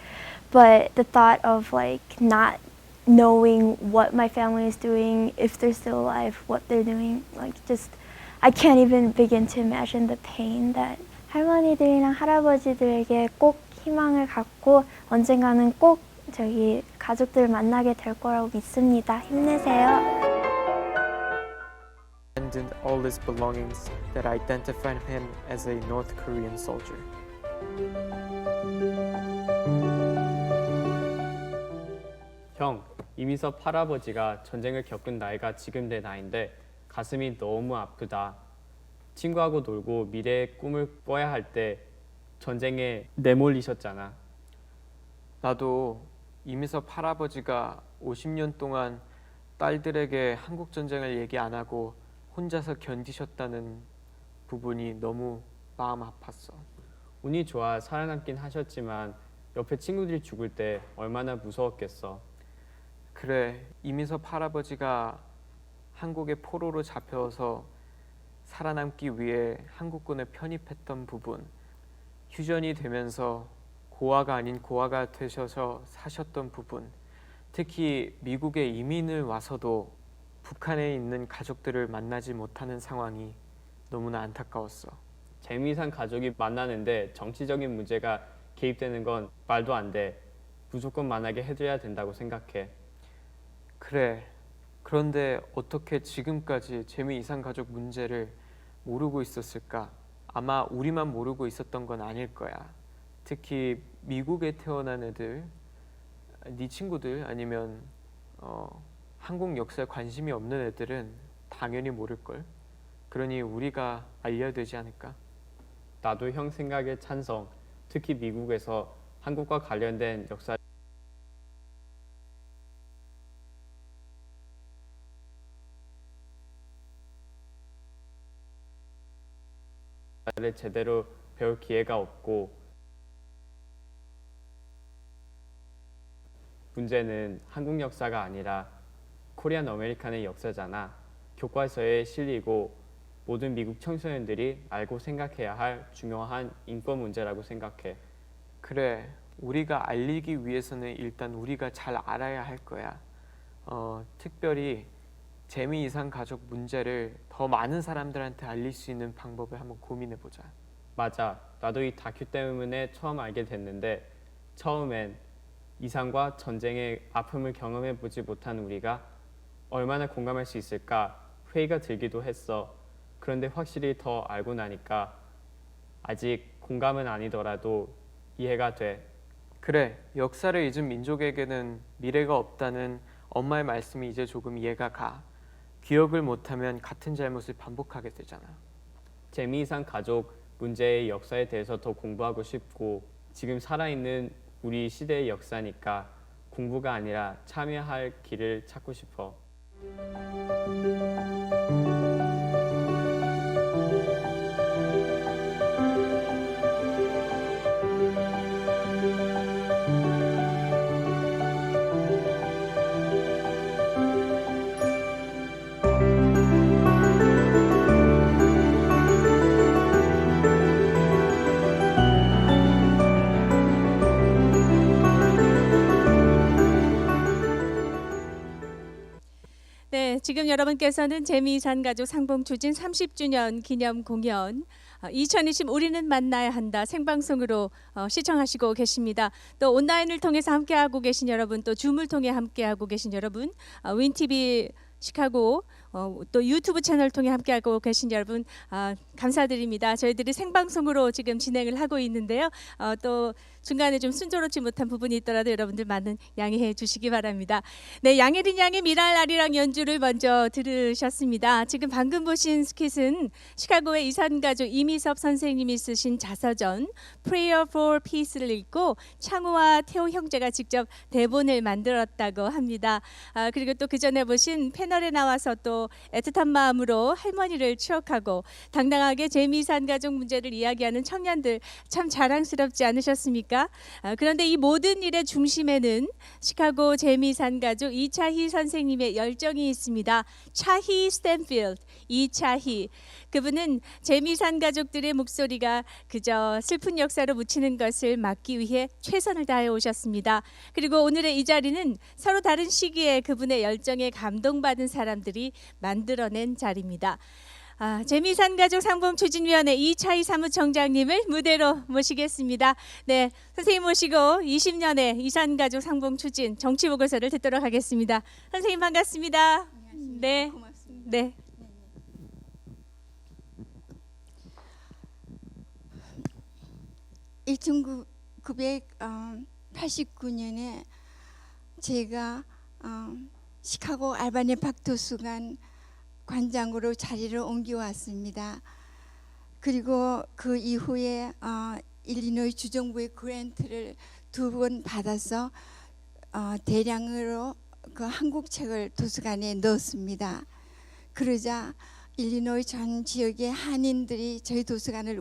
But the thought of like not knowing what my family is doing, if they're still alive, what they're doing, like just I can't even begin to imagine the pain that 할머니들이랑 할아버지들에게 꼭 희망을 갖고 언젠가는 꼭 저기 가족들 만나게 될 거라고 믿습니다. 힘내세요. Abandoned all his belongings that identified him as a North Korean soldier. 형, 이미섭 할아버지가 전쟁을 겪은 나이가 지금 내 나이인데 가슴이 너무 아프다. 친구하고 놀고 미래의 꿈을 꿔야 할 때 전쟁에 내몰리셨잖아. 나도 이미섭 할아버지가 50년 동안 딸들에게 한국 전쟁을 얘기 안 하고 혼자서 견디셨다는 부분이 너무 마음 아팠어. 운이 좋아 살아남긴 하셨지만 옆에 친구들이 죽을 때 얼마나 무서웠겠어. 그래, 이미섭 할아버지가 한국의 포로로 잡혀서 살아남기 위해 한국군에 편입했던 부분, 휴전이 되면서 고아가 아닌 고아가 되셔서 사셨던 부분, 특히 미국에 이민을 와서도 북한에 있는 가족들을 만나지 못하는 상황이 너무나 안타까웠어. 재미이산 가족이 만나는데 정치적인 문제가 개입되는 건 말도 안 돼. 무조건 만나게 해줘야 된다고 생각해. 그래. 그런데 어떻게 지금까지 재미이산가족 문제를 모르고 있었을까? 아마 우리만 모르고 있었던 건 아닐 거야. 특히 미국에 태어난 애들, 네 친구들 아니면 한국 역사에 관심이 없는 애들은 당연히 모를걸. 그러니 우리가 알려야 되지 않을까? 나도 형 생각에 찬성. 특히 미국에서 한국과 관련된 역사를 제대로 배울 기회가 없고, 문제는 한국 역사가 아니라 코리안 아메리칸의 역사잖아. 교과서에 실리고 모든 미국 청소년들이 알고 생각해야 할 중요한 인권 문제라고 생각해. 그래, 우리가 알리기 위해서는 일단 우리가 잘 알아야 할 거야. 특별히 재미이산가족 문제를 더 많은 사람들한테 알릴 수 있는 방법을 한번 고민해보자. 맞아. 나도 이 다큐 때문에 처음 알게 됐는데, 처음엔 이산과 전쟁의 아픔을 경험해보지 못한 우리가 얼마나 공감할 수 있을까 회의가 들기도 했어. 그런데 확실히 더 알고 나니까 아직 공감은 아니더라도 이해가 돼. 그래, 역사를 잊은 민족에게는 미래가 없다는 엄마의 말씀이 이제 조금 이해가 가. 기억을 못하면 같은 잘못을 반복하게 되잖아. 재미이산 가족 문제의 역사에 대해서 더 공부하고 싶고, 지금 살아있는 우리 시대의 역사니까 공부가 아니라 참여할 길을 찾고 싶어. 네, 지금 여러분께서는 재미이산가족 상봉 추진 30주년 기념 공연 2020 우리는 만나야 한다 생방송으로 시청하시고 계십니다. 또 온라인을 통해서 함께하고 계신 여러분, 또 줌을 통해 함께하고 계신 여러분, 윈TV 시카고 또 유튜브 채널 통해 함께하고 계신 여러분 감사드립니다. 저희들이 생방송으로 지금 진행을 하고 있는데요. 또 중간에 좀 순조롭지 못한 부분이 있더라도 여러분들 많은 양해해 주시기 바랍니다. 네, 양혜린 양의 미랄아리랑 연주를 먼저 들으셨습니다. 지금 방금 보신 스킷은 시카고의 이산가족 이미섭 선생님이 쓰신 자서전 Prayer for Peace를 읽고 창우와 태호 형제가 직접 대본을 만들었다고 합니다. 그리고 또 그 전에 보신 패널에 나와서 또 애틋한 마음으로 할머니를 추억하고 당당하게 재미이산가족 문제를 이야기하는 청년들, 참 자랑스럽지 않으셨습니까? 그런데 이 모든 일의 중심에는 시카고 재미이산가족 이차희 선생님의 열정이 있습니다. 차희 스탠필드, 이차희. 그분은 재미이산가족들의 목소리가 그저 슬픈 역사로 묻히는 것을 막기 위해 최선을 다해 오셨습니다. 그리고 오늘의 이 자리는 서로 다른 시기에 그분의 열정에 감동받은 사람들이 만들어낸 자리입니다. 재미이산가족 상봉추진위원회 이차희 사무총장님을 무대로 모시겠습니다. 네, 선생님 모시고 20년의 이산가족 상봉추진 정치보고서를 듣도록 하겠습니다. 선생님 반갑습니다. 네, 고맙습니다. 네. 네. 1989년에 제가 시카고 알바니 박도수관 관장으로 자리를 옮겨왔습니다. 그리고 그 이후에 일리노이 주정부의 그랜트를 2번 받아서 대량으로 그 한국 책을 도서관에 넣었습니다. 그러자 일리노이 전 지역의 한인들이 저희 도서관을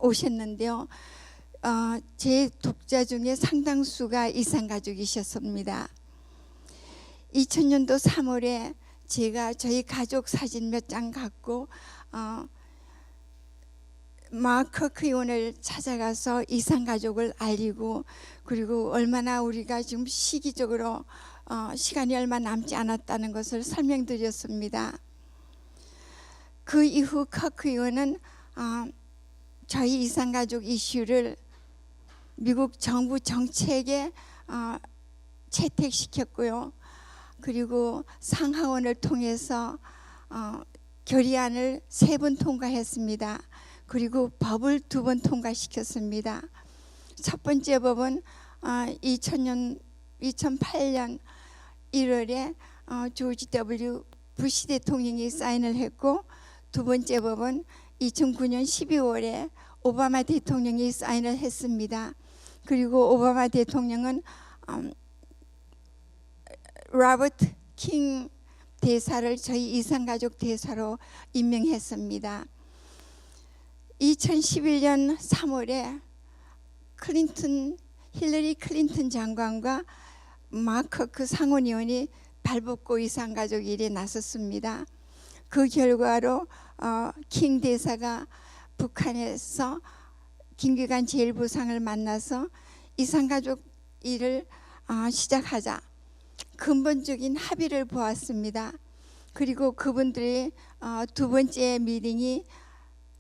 오셨는데요. 제 독자 중에 상당수가 이산가족이셨습니다. 2000년도 3월에 제가 저희 가족 사진 몇 장 갖고 마크 의원을 찾아가서 이산가족을 알리고, 그리고 얼마나 우리가 지금 시기적으로 시간이 얼마 남지 않았다는 것을 설명드렸습니다. 그 이후 커크 의원은 저희 이산가족 이슈를 미국 정부 정책에 채택시켰고요. 그리고 상하원을 통해서 결의안을 3번 통과했습니다. 그리고 법을 2번 통과시켰습니다. 첫 번째 법은 2008년 1월에 조지 W. 부시 대통령이 사인을 했고, 두 번째 법은 2009년 12월에 오바마 대통령이 사인을 했습니다. 그리고 오바마 대통령은 로버트 킹 대사를 저희 이산가족 대사로 임명했습니다. 2011년 3월에 힐러리 클린턴 장관과 마크 그 상원의원이 발벗고 이산가족 일에 나섰습니다. 그 결과로 킹 대사가 북한에서 김기관 제1부상을 만나서 이산가족 일을 시작하자 근본적인 합의를 보았습니다. 그리고 그분들이 두 번째 미팅이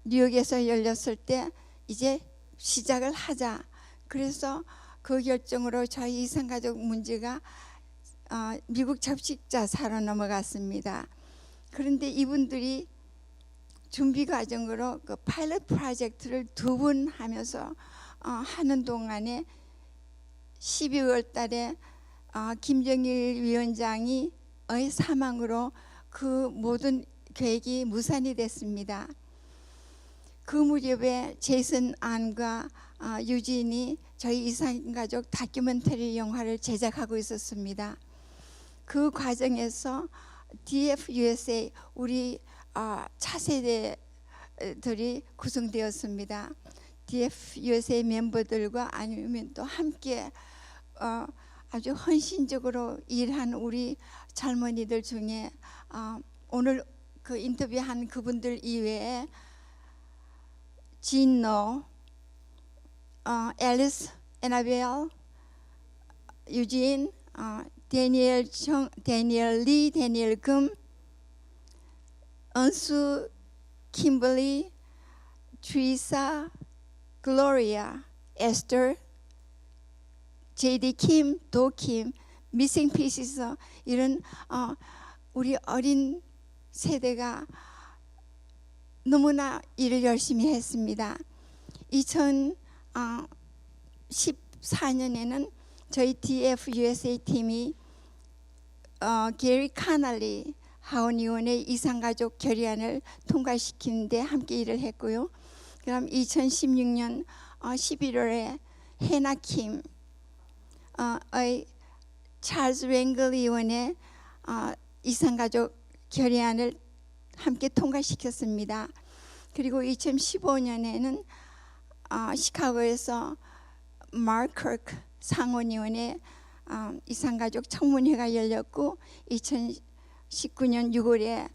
뉴욕에서 열렸을 때 이제 시작을 하자. 그래서 그 결정으로 저희 이산가족 문제가 미국 접식자사로 넘어갔습니다. 그런데 이분들이 준비 과정으로 그 파일럿 프로젝트를 2번 하면서 하는 동안에 12월 달에 김정일 위원장의 사망으로 그 모든 계획이 무산이 됐습니다. 그 무렵에 제이슨 안과 유진이 저희 이산가족 다큐멘터리 영화를 제작하고 있었습니다. 그 과정에서 DF-USA 우리 차세대들이 구성되었습니다. DF-USA 멤버들과 아니면 또 함께 아주 헌신적으로 일한 우리 젊은이들 중에 오늘 그 인터뷰한 그분들 이외에 진노, 앨리스, 에나벨, 유진, 데니엘 리, 데니엘 금, 은수, kimberly, 트리사, 글로리아, 에스터, JD 킴, 도 킴, 미싱 피시스 이런 우리 어린 세대가 너무나 일을 열심히 했습니다. 2014년에는 저희 DF-USA 팀이 게리 카날리 하원의원의 이산가족 결의안을 통과시키는데 함께 일을 했고요. 그럼 2016년 11월에 해나 킴 찰스 랭글 의원의 이산가족 결의안을 함께 통과시켰습니다. 그리고 2015년에는 시카고에서 마크 상원의원의 이산가족 청문회가 열렸고 2019년 6월에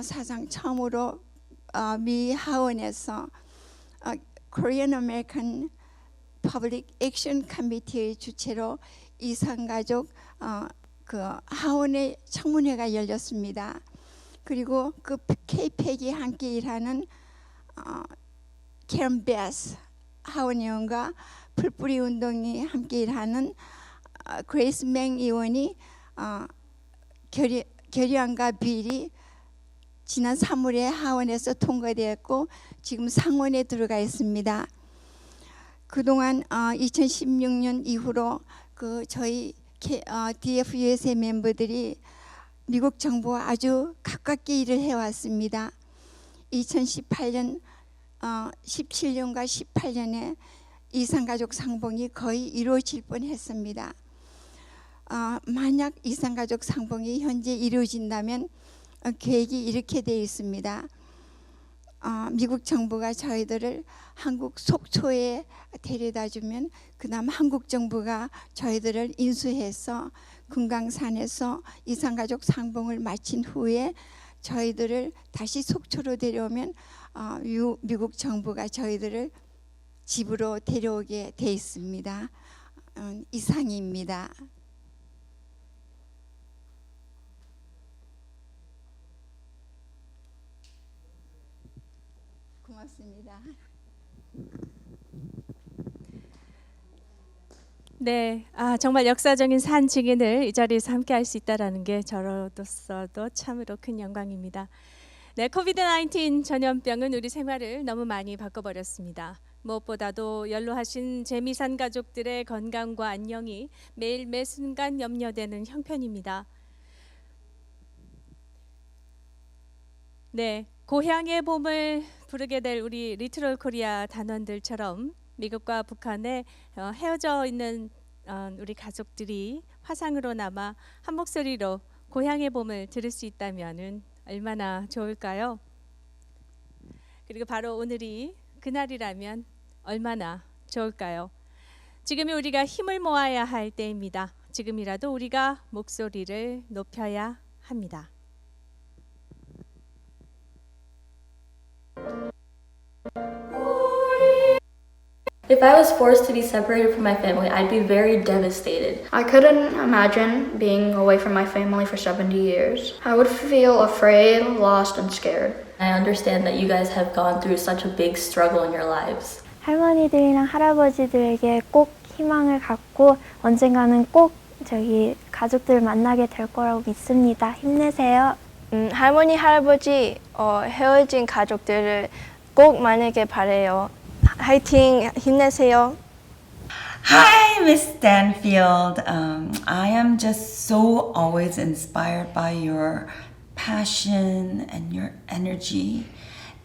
사상 처음으로 미 하원에서 Korean American Public Action Committee의 주최로 이산가족 그 하원의 청문회가 열렸습니다. 그리고 그 K-팩이 함께 일하는 캐런 베스 하원의원과 풀뿌리 운동이 함께 일하는 그레이스 맹 의원이 결의안과 비리 지난 3월에 하원에서 통과되었고 지금 상원에 들어가 있습니다. 그동안 2016년 이후로 그 저희 DF-USA 멤버들이 미국 정부와 아주 가깝게 일을 해왔습니다. 2018년, 17년과 18년에 이산가족 상봉이 거의 이루어질 뻔했습니다. 만약 이산가족 상봉이 현재 이루어진다면 계획이 이렇게 되어 있습니다. 미국 정부가 저희들을 한국 속초에 데려다주면 그 다음 한국 정부가 저희들을 인수해서 금강산에서 이산가족 상봉을 마친 후에 저희들을 다시 속초로 데려오면 미국 정부가 저희들을 집으로 데려오게 돼 있습니다. 이상입니다. 고맙습니다. 네, 정말 역사적인 산 증인을 이 자리에서 함께할 수 있다라는 게 저로서도 참으로 큰 영광입니다. 네, 코비드-19 전염병은 우리 생활을 너무 많이 바꿔버렸습니다. 무엇보다도 연로하신 재미산 가족들의 건강과 안녕이 매일 매 순간 염려되는 형편입니다. 네, 고향의 봄을 부르게 될 우리 리트럴 코리아 단원들처럼 미국과 북한에 헤어져 있는 우리 가족들이 화상으로 남아 한 목소리로 고향의 봄을 들을 수 있다면은 얼마나 좋을까요? 그리고 바로 오늘이 그날이라면 얼마나 좋을까요? 지금이 우리가 힘을 모아야 할 때입니다. 지금이라도 우리가 목소리를 높여야 합니다. If I was forced to be separated from my family, I'd be very devastated. I couldn't imagine being away from my family for 70 years. I would feel afraid, lost, and scared. I understand that you guys have gone through such a big struggle in your lives. 할머니들이랑 할아버지들에게 꼭 희망을 갖고 언젠가는 꼭 가족들 만나게 될 거라고 믿습니다. 힘내세요. 할머니, 할아버지 헤어진 가족들을 꼭 만나길 바래요. 화이팅, 힘내세요. Hi, Miss Stanfield. I am just so always inspired by your passion and your energy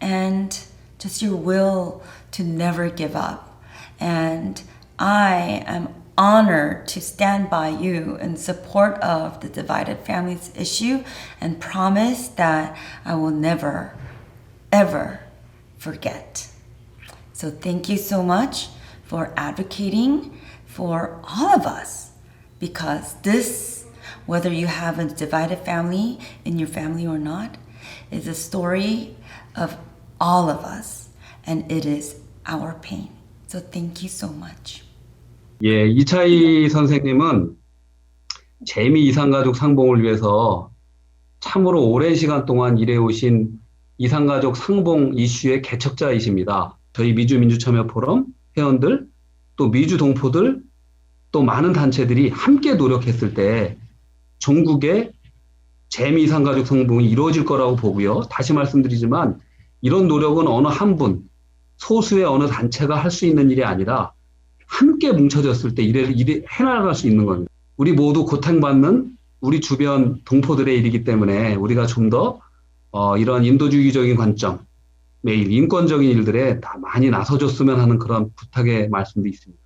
and just your will to never give up. And I am honored to stand by you in support of the divided families issue and promise that I will never, ever forget. So thank you so much for advocating for all of us, because this, whether you have a divided family in your family or not, is a story of all of us, and it is our pain. So thank you so much. 예, 이차희 선생님은 재미이산가족 상봉을 위해서 참으로 오랜 시간 동안 일해오신 이산가족 상봉 이슈의 개척자이십니다. 저희 미주민주참여 포럼 회원들, 또 미주 동포들, 또 많은 단체들이 함께 노력했을 때 전국에 재미이산가족 상봉이 이루어질 거라고 보고요. 다시 말씀드리지만 이런 노력은 어느 한 분, 소수의 어느 단체가 할 수 있는 일이 아니라 함께 뭉쳐졌을 때 일을 해나갈 수 있는 겁니다. 우리 모두 고통받는 우리 주변 동포들의 일이기 때문에 우리가 좀 더 이런 인도주의적인 관점, 매일 인권적인 일들에 다 많이 나서줬으면 하는 그런 부탁의 말씀도 있습니다.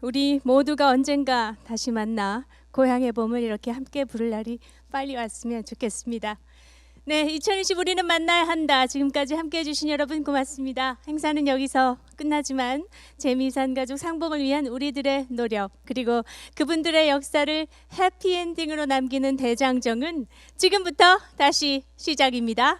우리 모두가 언젠가 다시 만나 고향의 봄을 이렇게 함께 부를 날이 빨리 왔으면 좋겠습니다. 네, 2020 우리는 만나야 한다. 지금까지 함께해 주신 여러분 고맙습니다. 행사는 여기서 끝나지만 재미이산가족 상봉을 위한 우리들의 노력 그리고 그분들의 역사를 해피엔딩으로 남기는 대장정은 지금부터 다시 시작입니다.